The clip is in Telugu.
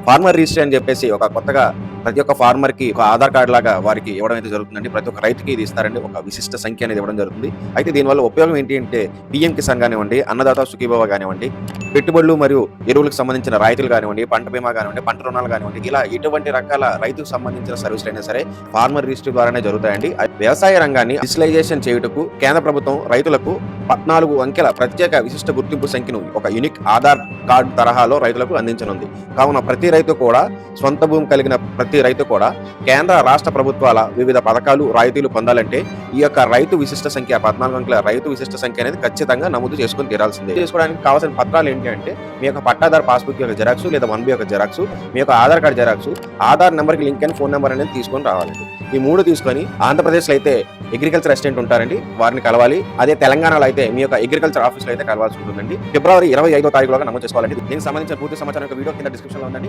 ఫార్మర్ రిజిస్ట్రీ అని చెప్పేసి ఒక కొత్తగా ప్రతి ఒక్క ఫార్మర్ కి ఒక ఆధార్ కార్డు లాగా వారికి ఇవ్వడం అయితే జరుగుతుందండి. ప్రతి ఒక్క రైతుకి ఇది ఇస్తారండి. ఒక విశిష్ట సంఖ్య అనేది ఇవ్వడం జరుగుతుంది. అయితే దీనివల్ల ఉపయోగం ఏంటి అంటే పీఎం కిసాన్ కానివ్వండి, అన్నదాత సుఖీభవ కానివ్వండి, పెట్టుబడులు మరియు ఎరువులకు సంబంధించిన రాయితీలు కానివ్వండి, పంట బీమా కానివ్వండి, పంట రుణాలు కానివ్వండి, ఇలా ఎటువంటి రకాల రైతుకు సంబంధించిన సర్వీసులు అయినా సరే ఫార్మర్ రిజిస్ట్రీ ద్వారానే జరుగుతాయండి. వ్యవసాయ రంగాన్ని డిజిటలైజేషన్ చేయుటకు కేంద్ర ప్రభుత్వం రైతులకు 14 అంకెల ప్రత్యేక విశిష్ట గుర్తింపు సంఖ్యను ఒక యూనిక్ ఆధార్ కార్డు తరహాలో రైతులకు అందించనుంది. కావున ప్రతి రైతు కూడా సొంత భూమి కలిగిన ప్రతి రైతు కూడా కేంద్ర రాష్ట్ర ప్రభుత్వాల వివిధ పథకాలు రాయితీలు పొందాలంటే ఈ యొక్క రైతు విశిష్ట సంఖ్య 14 అంకెల రైతు విశిష్ట సంఖ్య అనేది ఖచ్చితంగా నమోదు చేసుకుని తీరాల్సిందే. చేసుకోవడానికి కావాల్సిన పత్రాలు ఏంటి అంటే మీ యొక్క పట్టాదారు పాస్బుక్ యొక్క జెరాక్స్ లేదా 1B యొక్క జెరాక్స్, మీ యొక్క ఆధార్ కార్డు జెరాక్స్, ఆధార్ నెంబర్కి లింక్ అయిన ఫోన్ నెంబర్ అనేది తీసుకొని రావాలండి. ఈ 3 తీసుకొని ఆంధ్రప్రదేశ్లో అయితే అగ్రికల్చర్ అసిస్టెంట్ ఉంటారండి, వారిని కలవాలి. అదే తెలంగాణలో అయితే మీ యొక్క అగ్రికల్చర్ ఆఫీస్లో అయితే కలవాల్సి ఉంటుందండి. ఫిబ్రవరి 25వ తారీఖులోగా నమోదు చేసుకోవాలండి. దీనికి సంబంధించిన పూర్తి సమాచారం వీడియో కింద డిస్క్రిప్షన్లో ఉందండి.